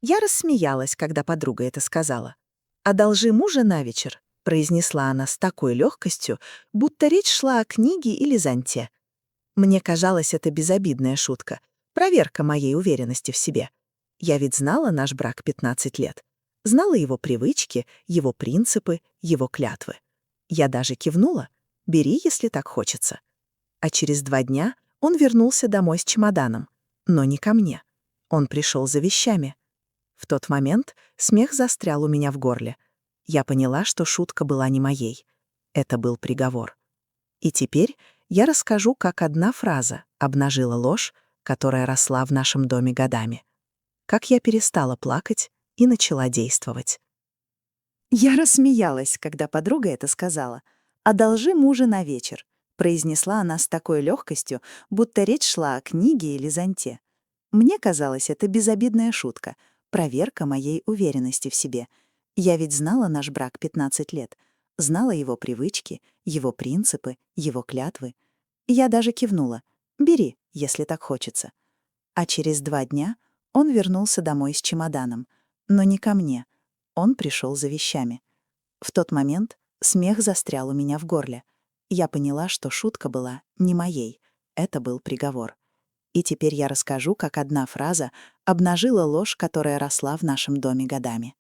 Я рассмеялась, когда подруга это сказала. «Одолжи мужа на вечер», — произнесла она с такой легкостью, будто речь шла о книге или зонте. Мне казалось, это безобидная шутка, проверка моей уверенности в себе. Я ведь знала наш брак 15 лет. Знала его привычки, его принципы, его клятвы. Я даже кивнула. «Бери, если так хочется». А через 2 дня он вернулся домой с чемоданом. Но не ко мне. Он пришел за вещами. В тот момент смех застрял у меня в горле. Я поняла, что шутка была не моей. Это был приговор. И теперь я расскажу, как одна фраза обнажила ложь, которая росла в нашем доме годами. Как я перестала плакать и начала действовать. Я рассмеялась, когда подруга это сказала. «Одолжи мужа на вечер», — произнесла она с такой легкостью, будто речь шла о книге или зонте. Мне казалось, это безобидная шутка, проверка моей уверенности в себе. Я ведь знала наш брак 15 лет, знала его привычки, его принципы, его клятвы. Я даже кивнула. «Бери, если так хочется». А через 2 дня он вернулся домой с чемоданом. Но не ко мне. Он пришел за вещами. В тот момент смех застрял у меня в горле. Я поняла, что шутка была не моей. Это был приговор. И теперь я расскажу, как одна фраза обнажила ложь, которая росла в нашем доме годами.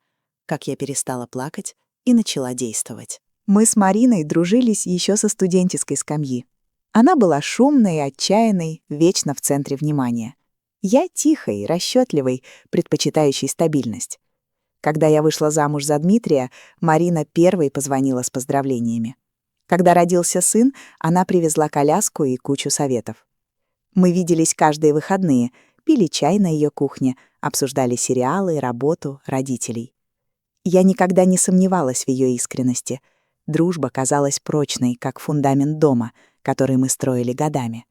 Как я перестала плакать и начала действовать. Мы с Мариной дружились еще со студенческой скамьи. Она была шумной, отчаянной, вечно в центре внимания. Я тихой, расчетливой, предпочитающей стабильность. Когда я вышла замуж за Дмитрия, Марина первой позвонила с поздравлениями. Когда родился сын, она привезла коляску и кучу советов. Мы виделись каждые выходные, пили чай на ее кухне, обсуждали сериалы, работу, родителей. Я никогда не сомневалась в ее искренности. Дружба казалась прочной, как фундамент дома, который мы строили годами.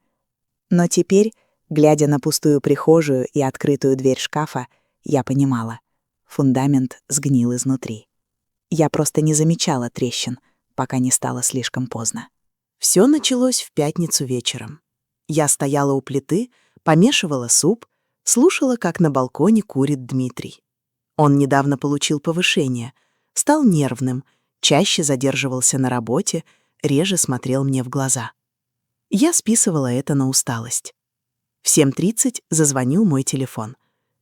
Но теперь, глядя на пустую прихожую и открытую дверь шкафа, я понимала — фундамент сгнил изнутри. Я просто не замечала трещин, пока не стало слишком поздно. Все началось в пятницу вечером. Я стояла у плиты, помешивала суп, слушала, как на балконе курит Дмитрий. Он недавно получил повышение, стал нервным, чаще задерживался на работе, реже смотрел мне в глаза. Я списывала это на усталость. В 7:30 зазвонил мой телефон.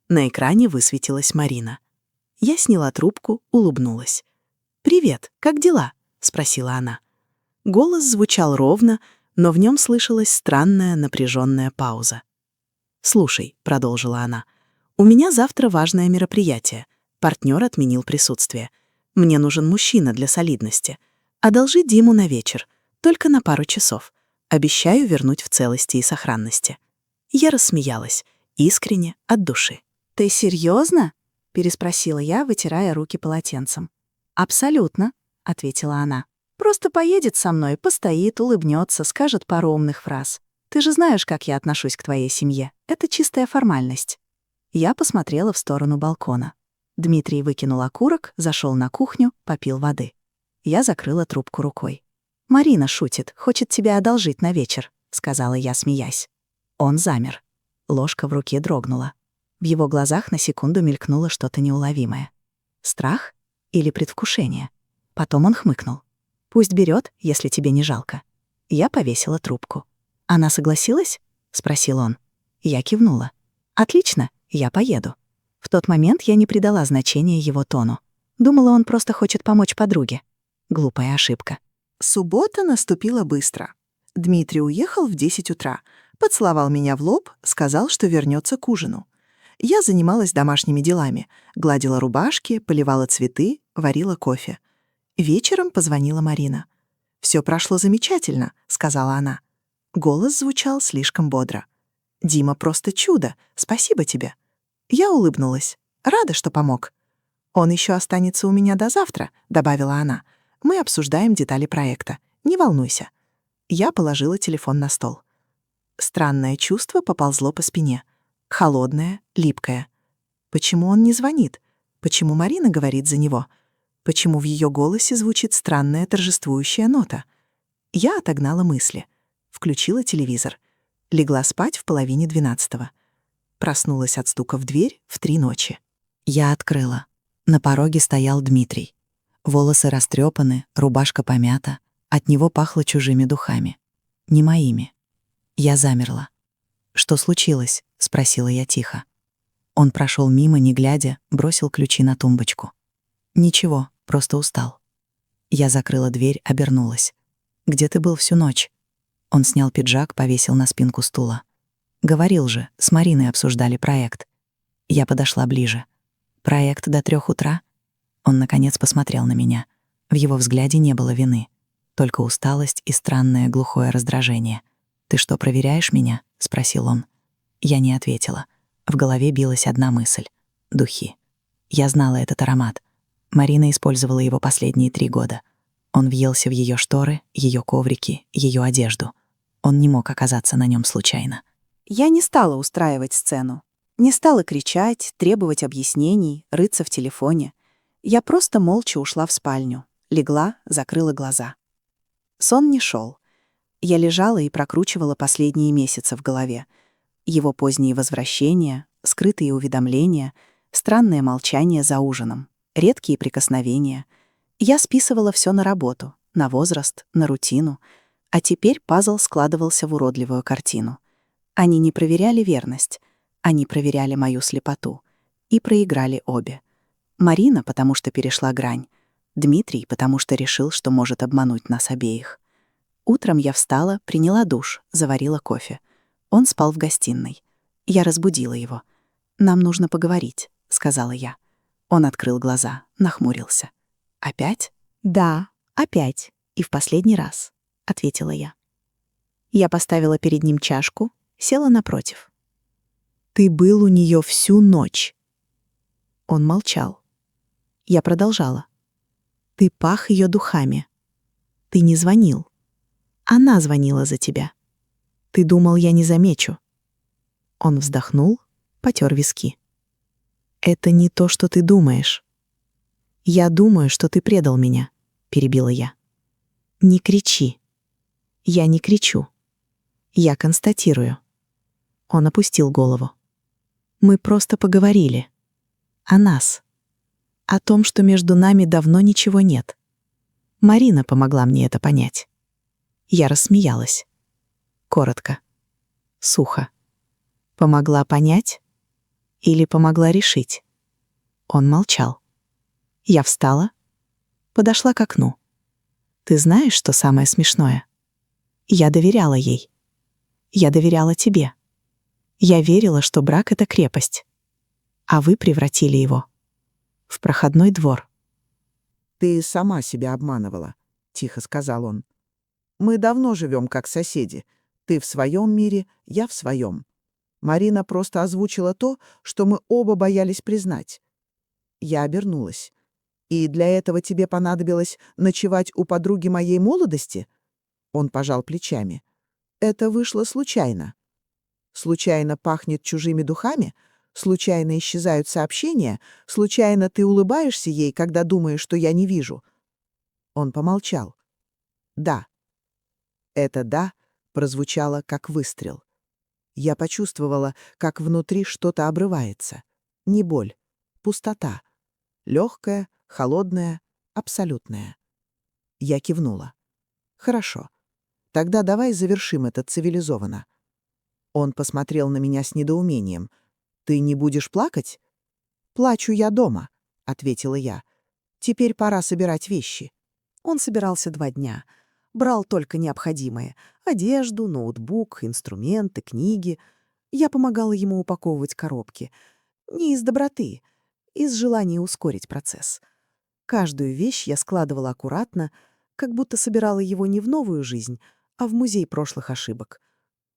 На экране высветилась Марина. Я сняла трубку, улыбнулась. «Привет, как дела?» — спросила она. Голос звучал ровно, но в нем слышалась странная напряженная пауза. «Слушай», — продолжила она, — «у меня завтра важное мероприятие. Партнер отменил присутствие. Мне нужен мужчина для солидности. Одолжи Диму на вечер, только на пару часов. Обещаю вернуть в целости и сохранности». Я рассмеялась, искренне, от души. «Ты серьезно?» — переспросила я, вытирая руки полотенцем. «Абсолютно», — ответила она. «Просто поедет со мной, постоит, улыбнется, скажет пару умных фраз. Ты же знаешь, как я отношусь к твоей семье. Это чистая формальность». Я посмотрела в сторону балкона. Дмитрий выкинул окурок, зашел на кухню, попил воды. Я закрыла трубку рукой. «Марина шутит, хочет тебя одолжить на вечер», — сказала я, смеясь. Он замер. Ложка в руке дрогнула. В его глазах на секунду мелькнуло что-то неуловимое. Страх или предвкушение? Потом он хмыкнул. «Пусть берет, если тебе не жалко». Я повесила трубку. «Она согласилась?» — спросил он. Я кивнула. «Отлично, я поеду». В тот момент я не придала значения его тону. Думала, он просто хочет помочь подруге. Глупая ошибка. Суббота наступила быстро. Дмитрий уехал в 10 утра, поцеловал меня в лоб, сказал, что вернется к ужину. Я занималась домашними делами, гладила рубашки, поливала цветы, варила кофе. Вечером позвонила Марина. «Все прошло замечательно», — сказала она. Голос звучал слишком бодро. «Дима просто чудо, спасибо тебе». Я улыбнулась. Рада, что помог. «Он еще останется у меня до завтра», — добавила она. «Мы обсуждаем детали проекта. Не волнуйся». Я положила телефон на стол. Странное чувство поползло по спине. Холодное, липкое. Почему он не звонит? Почему Марина говорит за него? Почему в ее голосе звучит странная торжествующая нота? Я отогнала мысли. Включила телевизор. Легла спать в 11:30. Проснулась от стука в дверь в 3 ночи. Я открыла. На пороге стоял Дмитрий. Волосы растрепаны, рубашка помята. От него пахло чужими духами. Не моими. Я замерла. «Что случилось?» — спросила я тихо. Он прошел мимо, не глядя, бросил ключи на тумбочку. «Ничего, просто устал». Я закрыла дверь, обернулась. «Где ты был всю ночь?» Он снял пиджак, повесил на спинку стула. «Говорил же, с Мариной обсуждали проект». Я подошла ближе. «Проект до 3 утра?» Он, наконец, посмотрел на меня. В его взгляде не было вины, только усталость и странное глухое раздражение. «Ты что, проверяешь меня?» — спросил он. Я не ответила. В голове билась одна мысль — духи. Я знала этот аромат. Марина использовала его последние 3 года. Он въелся в ее шторы, ее коврики, ее одежду. Он не мог оказаться на нем случайно. Я не стала устраивать сцену. Не стала кричать, требовать объяснений, рыться в телефоне. Я просто молча ушла в спальню, легла, закрыла глаза. Сон не шел. Я лежала и прокручивала последние месяцы в голове. Его поздние возвращения, скрытые уведомления, странное молчание за ужином, редкие прикосновения. Я списывала все на работу, на возраст, на рутину. А теперь пазл складывался в уродливую картину. Они не проверяли верность, они проверяли мою слепоту. И проиграли обе. Марина, потому что перешла грань. Дмитрий, потому что решил, что может обмануть нас обеих. Утром я встала, приняла душ, заварила кофе. Он спал в гостиной. Я разбудила его. «Нам нужно поговорить», — сказала я. Он открыл глаза, нахмурился. «Опять?» «Да, опять. И в последний раз», — ответила я. Я поставила перед ним чашку, села напротив. «Ты был у нее всю ночь». Он молчал. Я продолжала. «Ты пах ее духами. Ты не звонил. Она звонила за тебя. Ты думал, я не замечу». Он вздохнул, потер виски. «Это не то, что ты думаешь». «Я думаю, что ты предал меня», — перебила я. «Не кричи». «Я не кричу. Я констатирую». Он опустил голову. «Мы просто поговорили. О нас. О том, что между нами давно ничего нет. Марина помогла мне это понять». Я рассмеялась. Коротко. Сухо. Помогла понять? Или помогла решить? Он молчал. Я встала, подошла к окну. Ты знаешь, что самое смешное? Я доверяла ей. Я доверяла тебе. Я верила, что брак — это крепость. А вы превратили его в проходной двор. «Ты сама себя обманывала», — тихо сказал он. «Мы давно живем как соседи. Ты в своем мире, я в своем. Марина просто озвучила то, что мы оба боялись признать». Я обернулась. «И для этого тебе понадобилось ночевать у подруги моей молодости?» Он пожал плечами. «Это вышло случайно». «Случайно пахнет чужими духами? Случайно исчезают сообщения? Случайно ты улыбаешься ей, когда думаешь, что я не вижу?» Он помолчал. «Да». Это «да» прозвучало как выстрел. Я почувствовала, как внутри что-то обрывается. Не боль, пустота. Легкая, холодная, абсолютная. Я кивнула. «Хорошо. Тогда давай завершим это цивилизованно». Он посмотрел на меня с недоумением. «Ты не будешь плакать?» «Плачу я дома», — ответила я. «Теперь пора собирать вещи». Он собирался 2 дня. Брал только необходимое — одежду, ноутбук, инструменты, книги. Я помогала ему упаковывать коробки. Не из доброты, из желания ускорить процесс. Каждую вещь я складывала аккуратно, как будто собирала его не в новую жизнь, а в музей прошлых ошибок.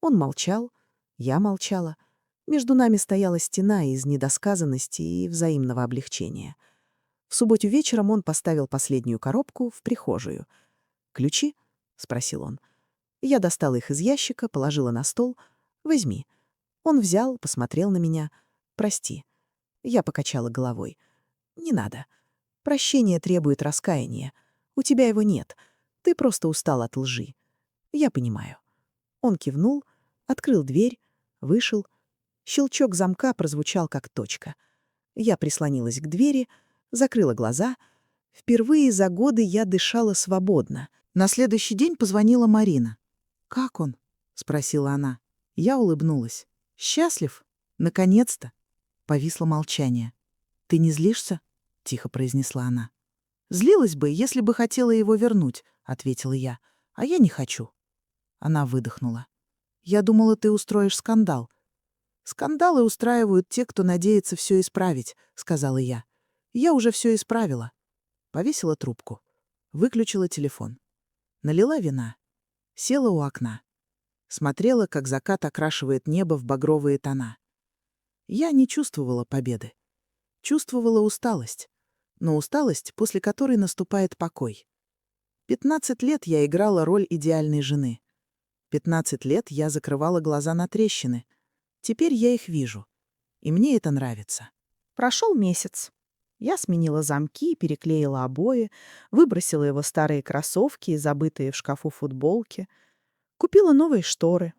Он молчал, я молчала. Между нами стояла стена из недосказанности и взаимного облегчения. В субботу вечером он поставил последнюю коробку в прихожую. «Ключи?» — спросил он. Я достала их из ящика, положила на стол. «Возьми». Он взял, посмотрел на меня. «Прости». Я покачала головой. «Не надо. Прощение требует раскаяния. У тебя его нет. Ты просто устал от лжи. Я понимаю». Он кивнул, открыл дверь, вышел. Щелчок замка прозвучал как точка. Я прислонилась к двери, закрыла глаза. Впервые за годы я дышала свободно. На следующий день позвонила Марина. «Как он?» — спросила она. Я улыбнулась. «Счастлив? Наконец-то!» Повисло молчание. «Ты не злишься?» — тихо произнесла она. «Злилась бы, если бы хотела его вернуть», — ответила я. «А я не хочу». Она выдохнула. «Я думала, ты устроишь скандал». «Скандалы устраивают те, кто надеется все исправить», — сказала я. «Я уже все исправила». Повесила трубку. Выключила телефон. Налила вина. Села у окна. Смотрела, как закат окрашивает небо в багровые тона. Я не чувствовала победы. Чувствовала усталость. Но усталость, после которой наступает покой. 15 лет я играла роль идеальной жены. 15 лет я закрывала глаза на трещины. Теперь я их вижу. И мне это нравится. Прошел месяц. Я сменила замки, переклеила обои, выбросила его старые кроссовки и забытые в шкафу футболки, купила новые шторы,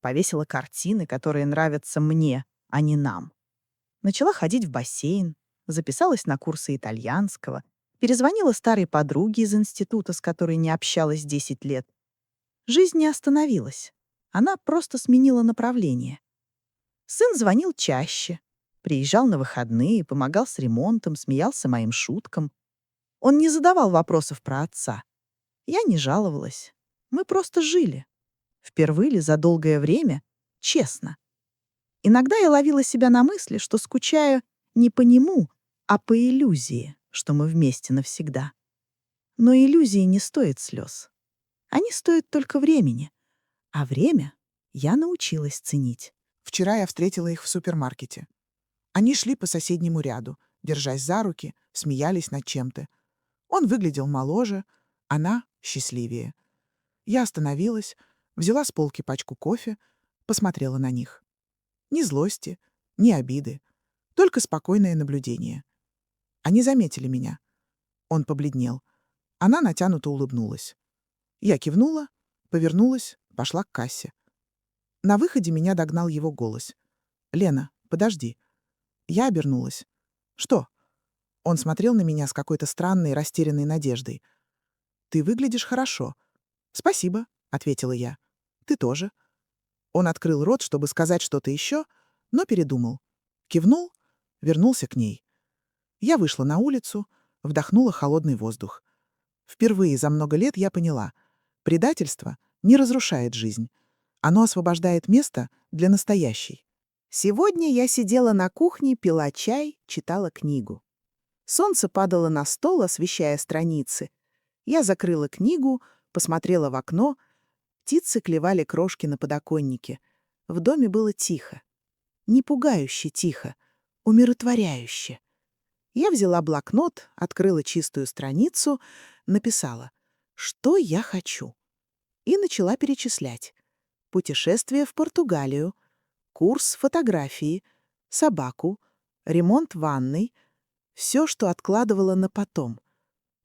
повесила картины, которые нравятся мне, а не нам. Начала ходить в бассейн, записалась на курсы итальянского, перезвонила старой подруге из института, с которой не общалась 10 лет. Жизнь не остановилась. Она просто сменила направление. Сын звонил чаще, приезжал на выходные, помогал с ремонтом, смеялся моим шуткам. Он не задавал вопросов про отца. Я не жаловалась. Мы просто жили. Впервые за долгое время, честно. Иногда я ловила себя на мысли, что скучаю не по нему, а по иллюзии, что мы вместе навсегда. Но иллюзии не стоят слез. Они стоят только времени. А время я научилась ценить. Вчера я встретила их в супермаркете. Они шли по соседнему ряду, держась за руки, смеялись над чем-то. Он выглядел моложе, она счастливее. Я остановилась, взяла с полки пачку кофе, посмотрела на них. Ни злости, ни обиды, только спокойное наблюдение. Они заметили меня. Он побледнел. Она натянуто улыбнулась. Я кивнула, повернулась, пошла к кассе. На выходе меня догнал его голос. «Лена, подожди». Я обернулась. «Что?» Он смотрел на меня с какой-то странной, растерянной надеждой. «Ты выглядишь хорошо». «Спасибо», — ответила я. «Ты тоже». Он открыл рот, чтобы сказать что-то еще, но передумал. Кивнул, вернулся к ней. Я вышла на улицу, вдохнула холодный воздух. Впервые за много лет я поняла, предательство не разрушает жизнь. Оно освобождает место для настоящей. Сегодня я сидела на кухне, пила чай, читала книгу. Солнце падало на стол, освещая страницы. Я закрыла книгу, посмотрела в окно. Птицы клевали крошки на подоконнике. В доме было тихо. Не пугающе тихо, умиротворяюще. Я взяла блокнот, открыла чистую страницу, написала «Что я хочу?» и начала перечислять. Путешествие в Португалию, курс фотографии, собаку, ремонт ванной, все, что откладывала на потом.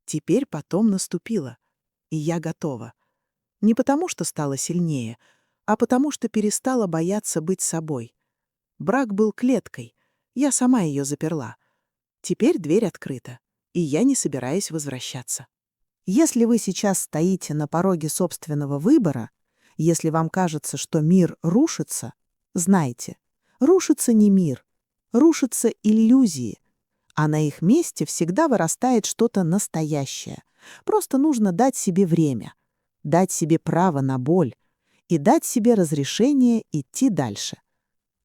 Теперь потом наступило, и я готова. Не потому, что стала сильнее, а потому, что перестала бояться быть собой. Брак был клеткой, я сама ее заперла. Теперь дверь открыта, и я не собираюсь возвращаться. Если вы сейчас стоите на пороге собственного выбора, если вам кажется, что мир рушится, знайте, рушится не мир, рушатся иллюзии, а на их месте всегда вырастает что-то настоящее. Просто нужно дать себе время, дать себе право на боль и дать себе разрешение идти дальше.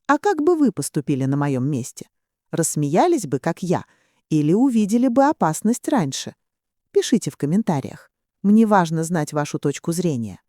А как бы вы поступили на моем месте? Рассмеялись бы, как я, или увидели бы опасность раньше? Пишите в комментариях. Мне важно знать вашу точку зрения.